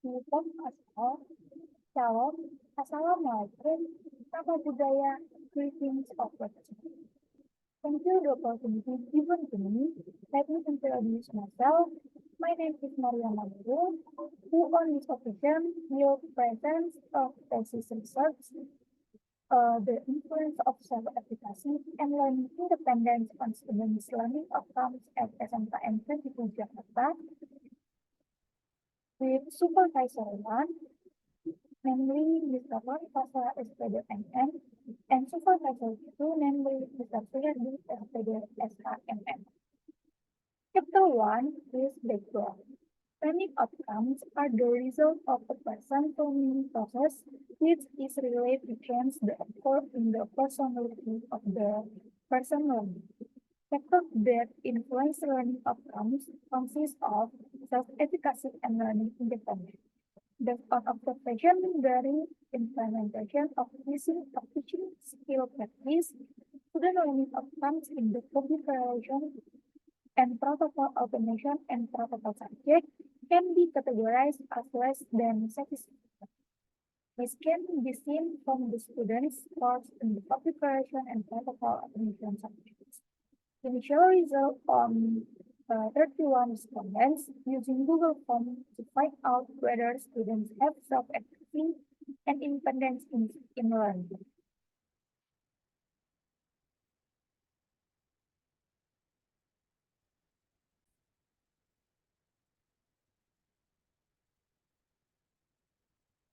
Bukan asal, shalom, assalamualaikum, nama budaya, greetings of opportunity. Thank you the opportunity given to me. Let me introduce myself. My name is Mariana Nurul, who on this occasion will present a thesis research, the influence of self-efficacy and learning independence on students' learning outcomes at SMKN 22 Jakarta with supervisor 1, namely Mr. Pasha SPD MM, and supervisor 2, namely Mr. Suyadi SPD SHMM. Chapter 1 is background. Learning outcomes are the result of a person forming process which is related to change the occur in the personality of the person learning. Factors that influence learning outcomes consist of self-efficacy and learning independence. Based on observation during implementation of teaching skill practice, student learning outcomes in the public relation and protocol automation and protocol subject can be categorized as less than satisfactory. This can be seen from the students' scores in the public relation and protocol automation subjects. Initial result on 31 respondents using Google Form to find out whether students have self-efficacy and independence in learning.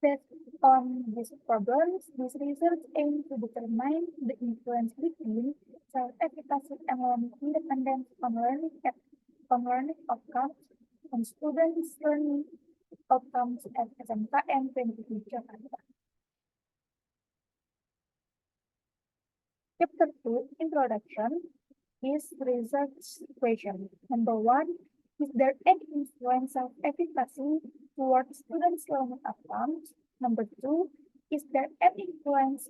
Based on these problems, this research aims to determine the influence between self-efficacy and learning independence on learning outcomes and students' learning outcomes at SMKN 22 Jakarta. Chapter 2, Introduction, is research question. Number 1, is there any influence of efficacy towards students' learning outcomes? Number 2, is there any influence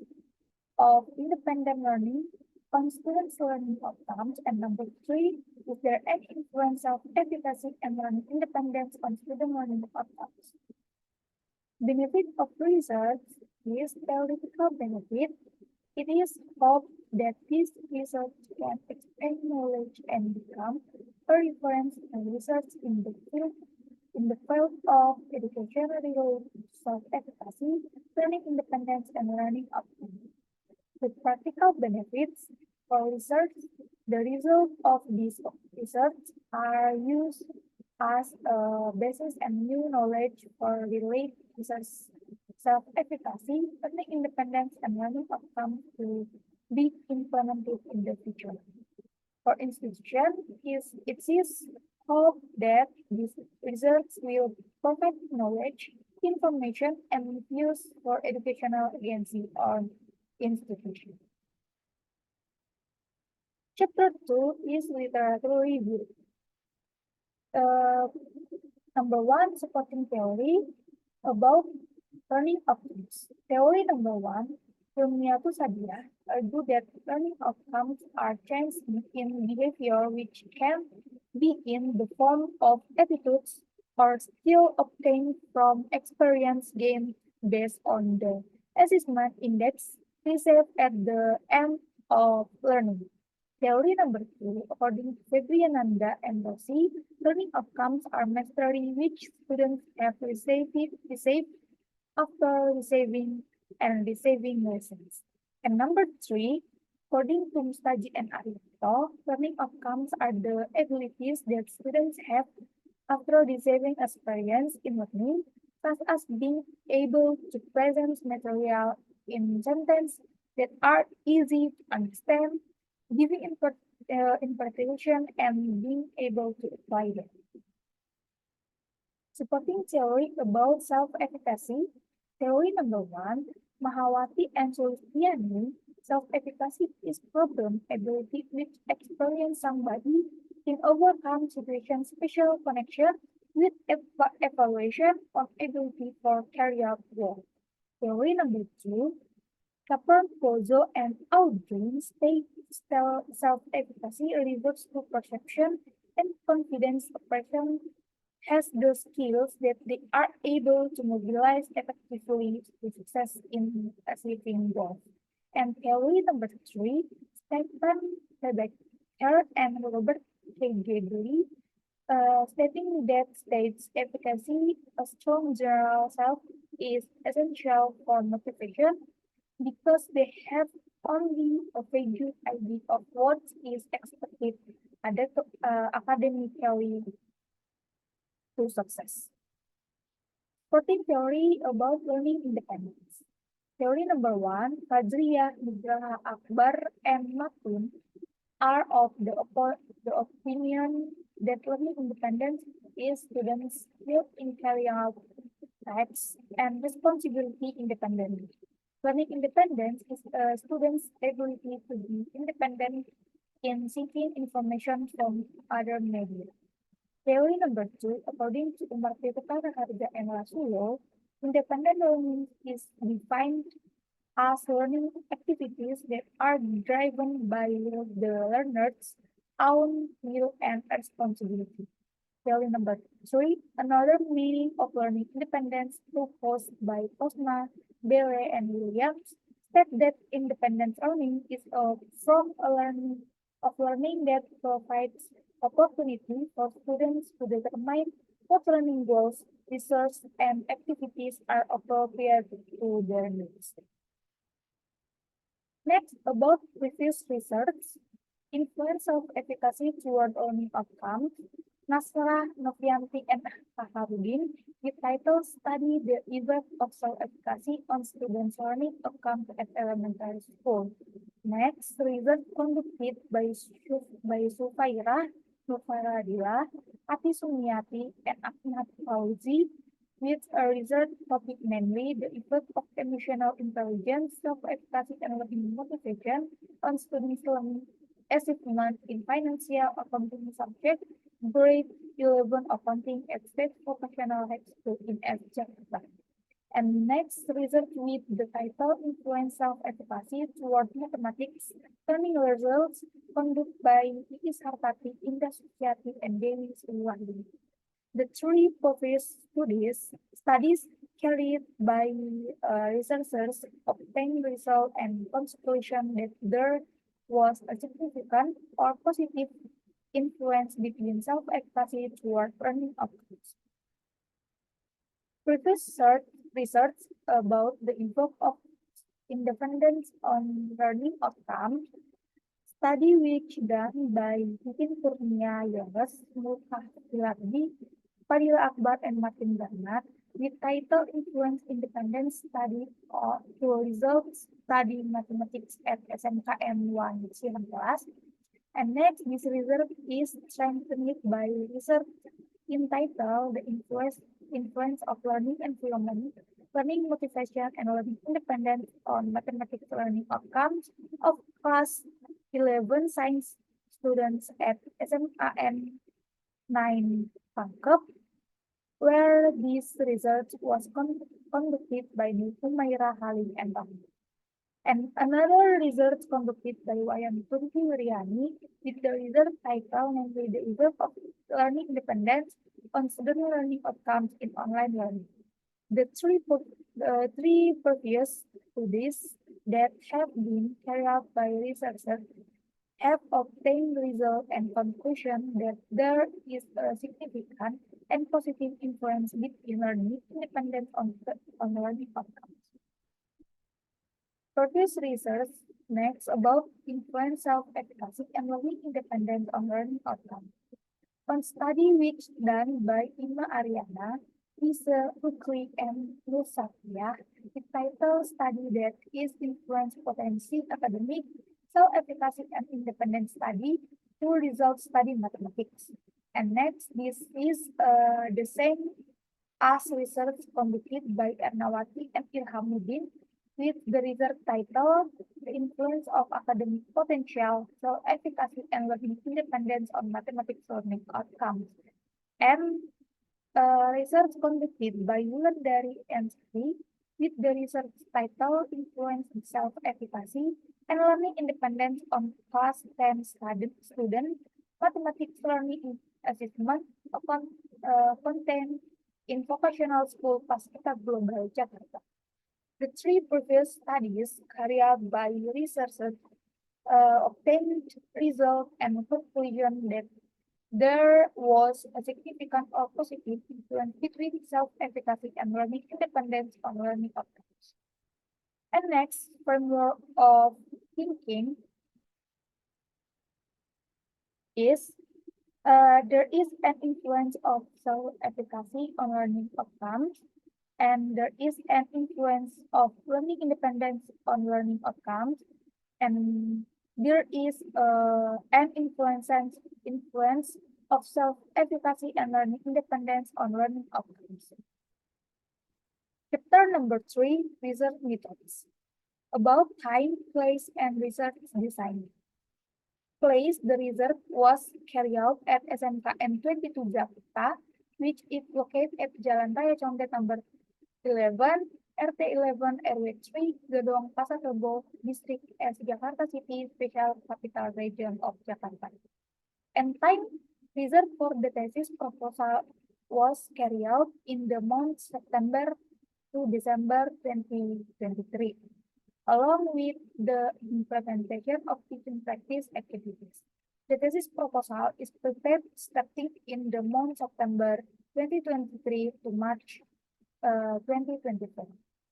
of independent learning on students' learning outcomes? And number 3, is there any influence of efficacy and learning independence on student learning outcomes? Benefit of research is theoretical benefit. It is hoped that this research can expand knowledge and become a reference and research in the field of education related to self-efficacy, learning independence, and learning outcomes. The practical benefits for research, the result of this research are used as a basis and new knowledge for related research self-efficacy, learning independence, and learning outcomes to be implemented in the future. For institution, it is hoped that this research will provide knowledge, information, and views for educational agency or institution. Chapter 2 is literature review. Number 1, supporting theory about learning outcomes. Theory number 1, Rumiatu Sadia, argued that learning outcomes are changes in behavior which can be in the form of attitudes or skill obtained from experience gained based on the assessment index received at the end of learning. Theory number 2, according to Febriananda and Rossi, learning outcomes are mastery which students have received after receiving lessons. And number 3, according to Mustaji and Aristo, learning outcomes are the abilities that students have after receiving experience in learning, such as being able to present material in sentences that are easy to understand, giving interpretation, and being able to apply them. Supporting theory about self-efficacy, theory number 1, Mahawati and Sulistiani, self-efficacy is proven ability which experience somebody in overcome situation special connection with evaluation of ability for career growth. Theory number 2, Capron, Pozo, and Aldrin state self-efficacy refers to perception and confidence a person has the skills that they are able to mobilize effectively to success in achieving goals. And theory number three, Stephen Rebecca and Robert K. Gregory, stating that states efficacy, a strong general self is essential for motivation because they have only a vague idea of what is expected academically to success. 14 theory about learning independence. Theory number one, Fajriyah, Nugraha Akbar, and Matun are of the opinion that learning independence is students' skill in carrying out tasks and responsibility independently. Learning independence is a student's ability to be independent in seeking information from other media. Theory number two, according to Umar Tirta Raharja and Rasulo, independent learning is defined as learning activities that are driven by the learner's own will and responsibility. Theory number three, another meaning of learning independence proposed by Posma, Bere, and Williams, state that independent learning is a form of learning that provides opportunity for students to determine what learning goals, research, and activities are appropriate to their needs. Next, about previous research, influence of efficacy toward learning outcomes, Nasrah, Novianti, and Faharudin, with title Study the Effect of Self-Efficacy on Students' Learning Outcomes at Elementary School. Next, research conducted by Sufairah, Nufaradila, Ati Sumiati, and Ahmad Fauzi, with a research topic namely the effect of emotional intelligence, self-efficacy, and learning motivation on students' learning achievement in financial accounting subject, grade 11 accounting at State Vocational High School in Jakarta. And next, research with the title Influence Self-Efficacy Toward Mathematics, Learning Results, conducted by Iis Hartati, Indah Suciati, and Dewi Sriwandi. The three previous studies carried by researchers obtained result and conclusion that there was a significant or positive influence between self-efficacy toward learning outcomes. Previous research about the impact of independence on learning outcomes, study which done by Titin Kurnia Yones, Mulkah Hilardi, Fadil Akbar, and Martin Bernard, with title Influence Independence Study or Results Study Mathematics at SMKM 1 Silang Kelas. And next, this research is strengthened by research entitled The Influence of Learning Environment, Learning Motivation, and Learning Independence on Mathematics Learning Outcomes of Class 11 Science students at SMKM 9 Pangkep, where this research was conducted by Humaira Halim and Bang. And another research conducted by Wayan Tunti Wiryani with the research title namely the effect of learning independence on student learning outcomes in online learning. The three previous studies that have been carried out by researchers have obtained result and conclusion that there is a significant and positive influence between learning independence on learning outcomes. Previous research next about influence self-efficacy and learning independence on learning outcomes. One study which done by Ima Ariana, Lisa Ukli, and Lusafia, the title study that is influence potency academic, self-efficacy and independent study to result study mathematics. And next, this is the same as research conducted by Ernawati and Ilhamuddin with the research title The Influence of Academic Potential, Self-Efficacy, and Learning Independence on Mathematics Learning Outcomes. And research conducted by Wulandari and Sri with the research title Influence of Self-Efficacy and Learning Independence on Class 10 student mathematics learning assessment contained in vocational school Paskita Global Jakarta. The three previous studies carried out by researchers obtained result and conclusion that there was a significant or positive influence between self-efficacy and learning independence on learning outcomes. And next, framework of thinking is there is an influence of self-efficacy on learning outcomes, and there is an influence of learning independence on learning outcomes, and there is an influence of self-efficacy and learning independence on learning outcomes. Chapter number 3, research methods. About time, place, and research design. Place, the research was carried out at SMKN 22 Jakarta, which is located at Jalan Raya Condet number 11, RT 11, RW 3, Gedong Pasar Rebo, District S, Jakarta City, Special Capital Region of Jakarta. And time reserved for the thesis proposal was carried out in the month September to December 2023, along with the implementation of teaching practice activities. The thesis proposal is prepared starting in the month September 2023 to March 2024.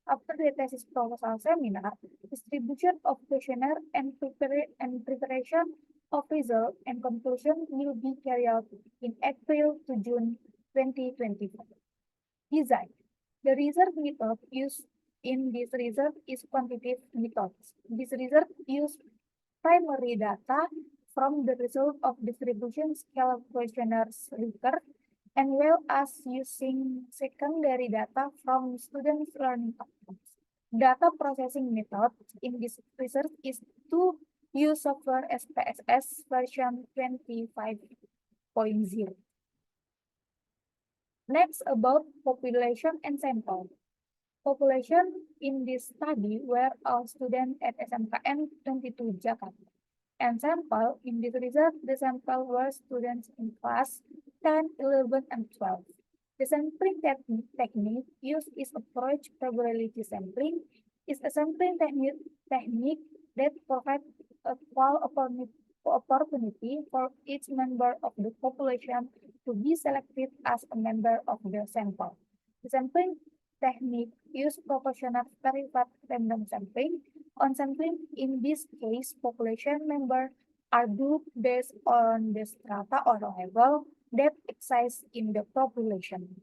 After the thesis proposal seminar, distribution of questionnaire and preparation of result and conclusion will be carried out in April to June 2024. Design. The research method used in this research is quantitative methods. This research used primary data from the result of distribution scale questionnaires record, and well as using secondary data from students' learning outcomes. Data processing method in this research is to use software SPSS version 25.0. Next, about population and sample. Population in this study were all students at SMKN 22 Jakarta. And sample in this research, the sample were students in class 10, 11, and 12. The sampling technique used is approach probability sampling, is a sampling technique that provides equal opportunity for each member of the population to be selected as a member of the sample. The sampling technique use proportional verified random sampling. On sampling, in this case, population members are grouped based on the strata or level that exist in the population.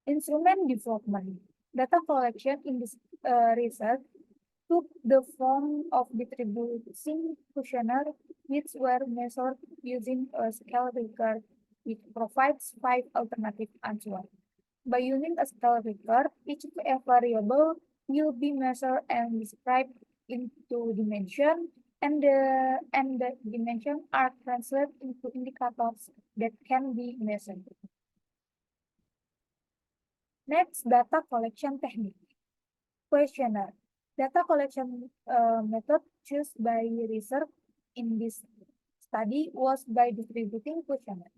Instrument development. Data collection in this research took the form of distributing questionnaire which were measured using a scale record which provides 5 alternative answers. By using a scale record, each variable will be measured and described into dimension, and the dimensions are translated into indicators that can be measured. Next, data collection technique. Questionnaire. Data collection method chosen by research in this study was by distributing questionnaire.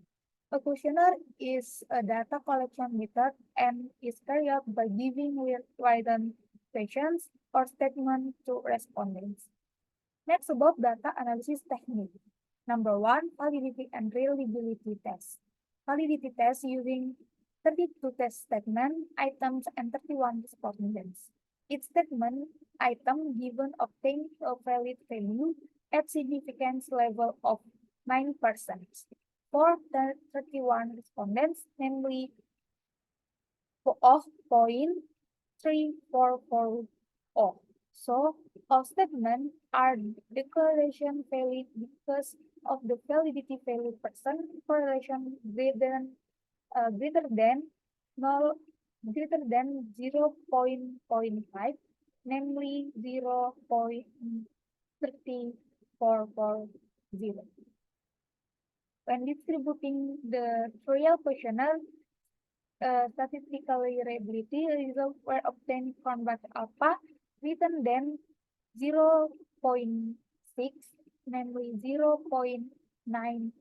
A questionnaire is a data collection method and is carried out by giving written questions or statements to respondents. Next, about data analysis technique. Number 1, validity and reliability test. Validity test using 32 test statement items and 31 respondents. Each statement item given obtained a valid value at significance level of 9%. For the 31 respondents, namely of 0.3440. So, all statements are declaration valid because of the validity value percent correlation greater than 0.5, namely 0.3440. When distributing the trial questionnaire, statistical reliability results were obtained from batch alpha greater than 0.6 namely 0.980.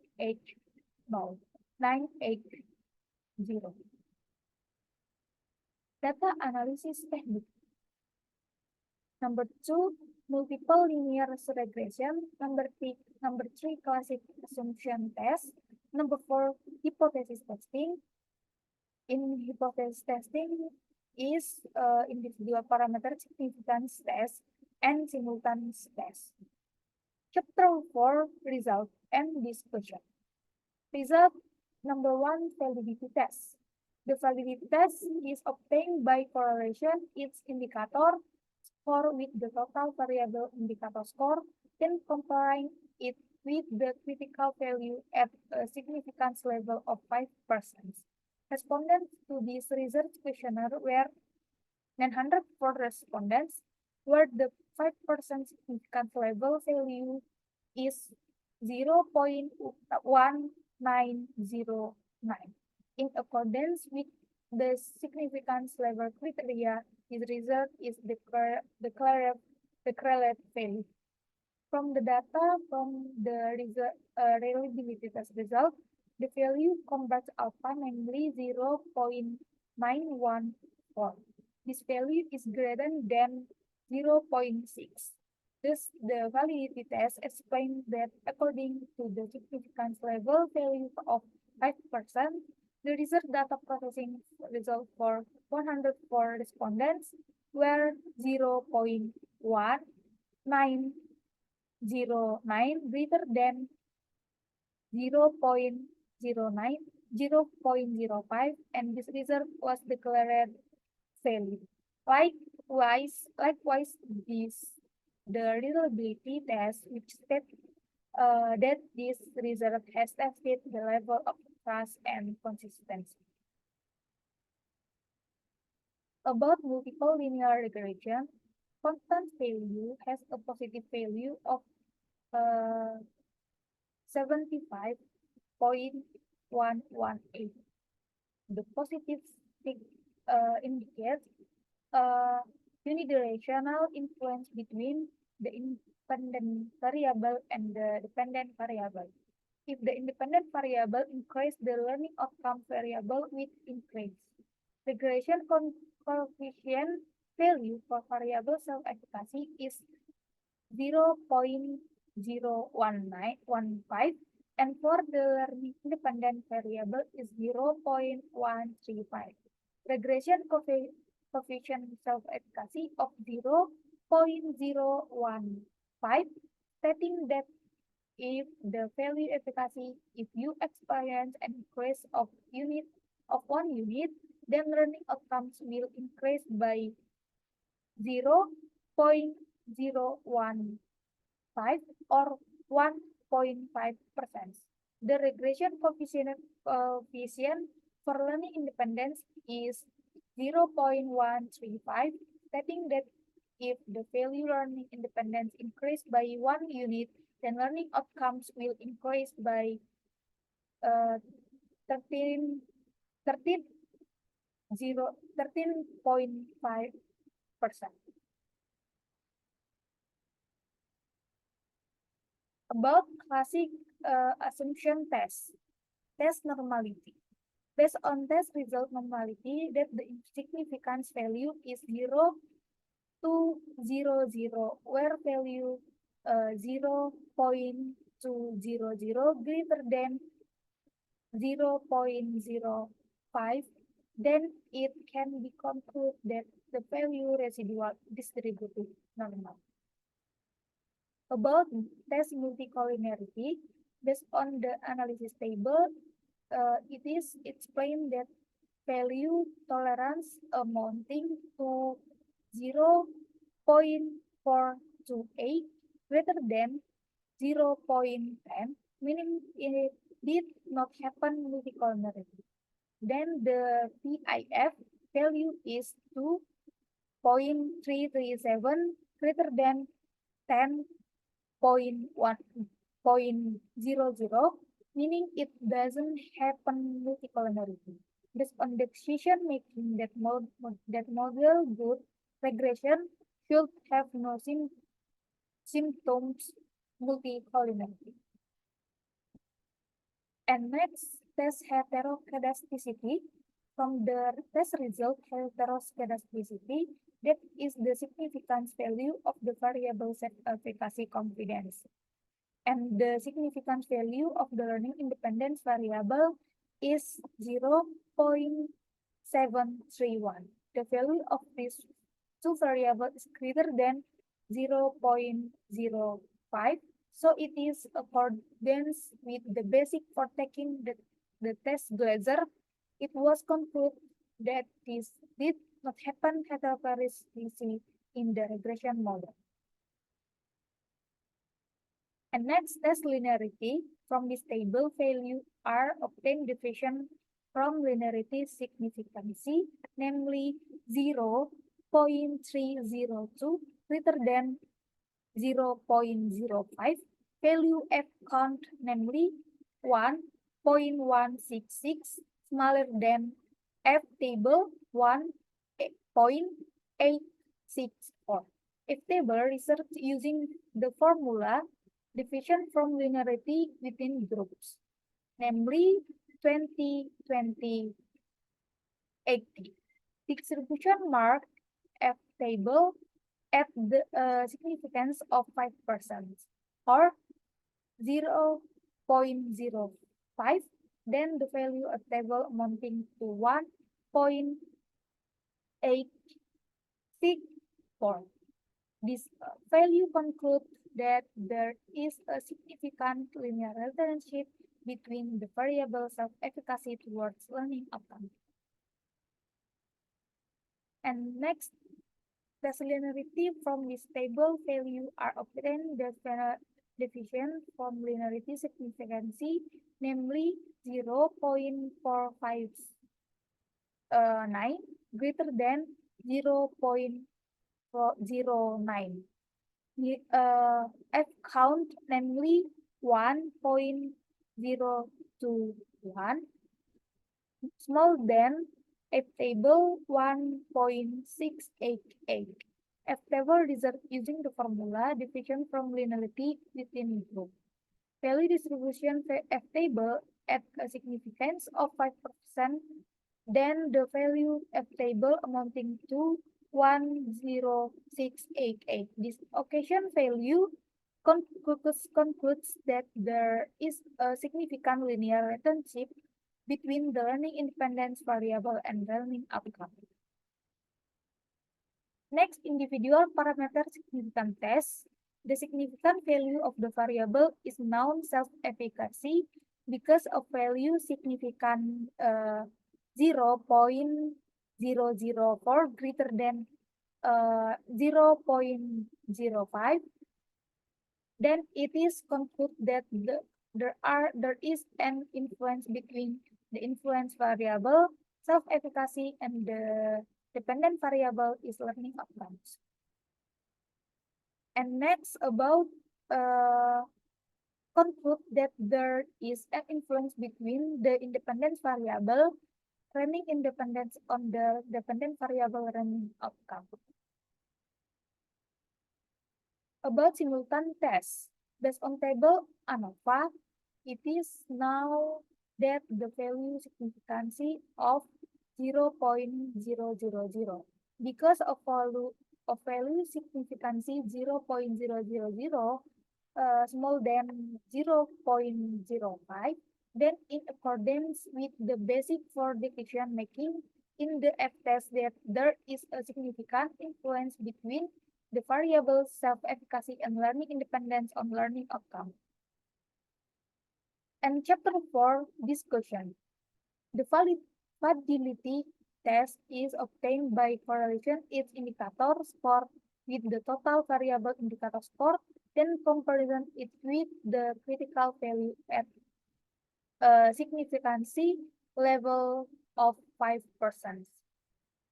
Data analysis technique. Number 2, multiple linear regression. Number 3, classic assumption test. Number 4, hypothesis testing. In hypothesis testing is individual parameter significance test and simultaneous test. Chapter 4, result and discussion. Result number 1, validity test. The validity test is obtained by correlation its indicator score with the total variable indicator score, then comparing it with the critical value at a significance level of 5%. Respondents to this research questionnaire were 904 respondents, where the 5% significance level value is 0.1909. In accordance with the significance level criteria, this result is declared valid. From the data from the reliability test result, the value converges alpha, namely 0.914. This value is greater than 0.6. Thus, the validity test explains that according to the significance level value of 5%, the research data processing result for 104 respondents were 0.1909 greater than 0.05, and this result was declared valid. Likewise, the reliability test, which states that this result has tested the level of trust and consistency. About multiple linear regression, constant value has a positive value of 75.118. The positive indicates unidirectional influence between the independent variable and the dependent variable. If the independent variable increase, the learning outcome variable will increase. Regression coefficient value for variable self-efficacy is 0.015, and for the learning independent variable is 0.135. Regression coefficient self-efficacy of 0.015, stating that if the value efficacy, if you experience an increase of 1 unit, then learning outcomes will increase by 0.015 or 1.5%. The regression coefficient for learning independence is 0.135, stating that if the value learning independence increased by 1 unit, then learning outcomes will increase by 13.5%. About classic assumption test normality. Based on test result normality, that the significance value is 0 to 0, where value 0.200 greater than 0.05, then it can be concluded that the value residual distributive normal. About test multicollinearity, based on the analysis table, it is explained that value tolerance amounting to 0.428 greater than 0.10, meaning it did not happen multicollinearity. Then the VIF value is 2.337 greater than 10.1.00, meaning it doesn't happen multicollinearity. Based on the decision making that model good regression should have no symptoms multicollinearity. And next, test heteroscedasticity. From the test result heteroscedasticity, that is the significance value of the variable self-efficacy confidence. And the significance value of the learning independence variable is 0.731. The value of these two variables is greater than 0.05. So it is accordance with the basic for taking the test Glaser. It was concluded that this did not happen heterogeneously in the regression model. And next, test linearity. From this table, value are obtained division from linearity significancy, namely 0.302 greater than 0.05. Value F count, namely 1.166 smaller than F table 1.864. F table research using the formula division from linearity within groups, namely 20, 20, 80. Distribution mark F table at the significance of 5% or 0.05, then the value of table amounting to 1.864. This value concludes that there is a significant linear relationship between the variables of efficacy towards learning outcome. And next, the linearity from this table value are obtained the division from linearity significancy, namely 0.459 greater than 0.09. F count, namely 1.021, small than F table 1.688. F table result using the formula division from linearity within group. Value distribution F table at a significance of 5%, then the value F table amounting to 10688. This occasion value concludes that there is a significant linear relationship between the learning independence variable and learning outcome. Next, individual parameter significant test. The significant value of the variable is known self-efficacy because of value significant 0.004 greater than 0.05. Then it is concluded that there is an influence between the influence variable, self-efficacy, and the dependent variable is learning outcomes. And next, about conclude that there is an influence between the independent variable, learning independence on the dependent variable learning outcome. About simultan test, based on table ANOVA, it is now that the value significancy of 0.000. Because of value significancy 0.000 small than 0.05, then in accordance with the basic for decision making in the F-test that there is a significant influence between the variables self-efficacy and learning independence on learning outcome. And chapter 4, discussion. The validity test is obtained by correlation its indicator score with the total variable indicator score, then comparison it with the critical value at significancy level of 5%.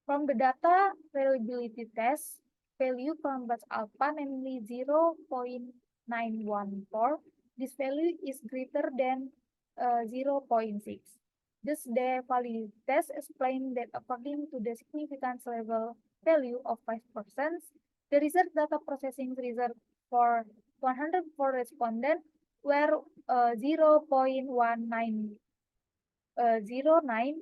From the data reliability test, value from batch alpha, namely 0.914, this value is greater than 0.6. Thus, the validity test explained that according to the significance level value of 5%, the result data processing result for 104 respondents were 0.1909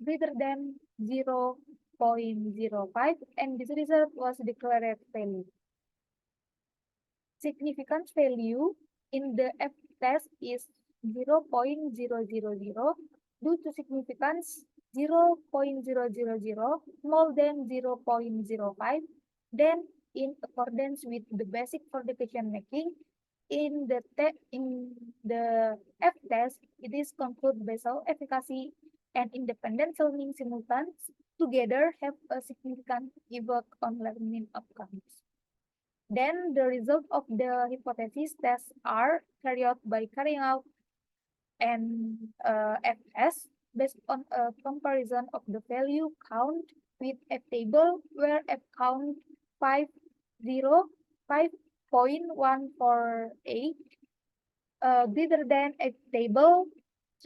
greater than 0.05, and this result was declared valid. Significance value in the F-test is 0.000 due to significance 0.000 more than 0.05. Then, in accordance with the basic for decision making, in the F-test, it is concluded basal efficacy and independent learning simultaneous together have a significant effect on learning outcomes. Then the result of the hypothesis tests are carried out by carrying out an FS based on a comparison of the value count with F table where F count 5.148 greater than F table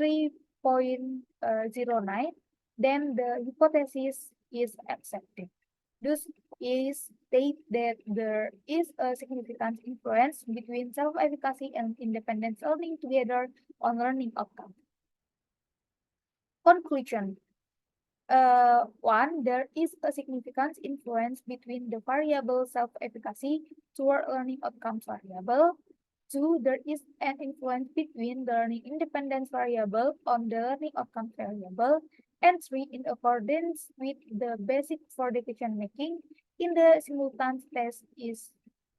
3.09, then the hypothesis is accepted. Thus, is state that there is a significant influence between self-efficacy and independent learning together on learning outcomes. Conclusion. One, there is a significant influence between the variable self-efficacy toward learning outcomes variable. Two, there is an influence between the learning independence variable on the learning outcomes variable. And three, in accordance with the basic for decision making, in the simultaneous test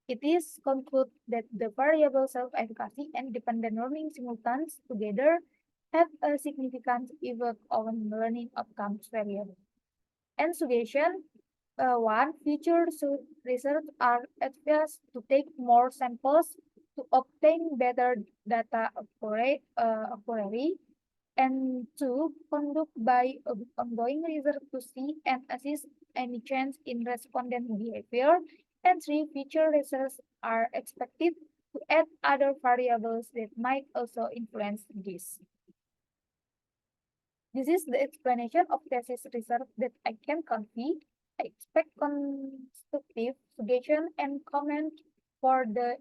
it is concluded that the variable self-efficacy and dependent learning simultaneous together have a significant effect on learning outcomes variable. And suggestion, one, future research are advised to take more samples to obtain better data accuracy, and two, conduct by ongoing research to see and assess any change in respondent behavior, and three, future research are expected to add other variables that might also influence this. This is the explanation of thesis research that I can convey. I expect constructive suggestion and comment for the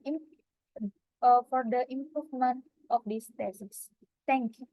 improvement of this thesis. Thank you.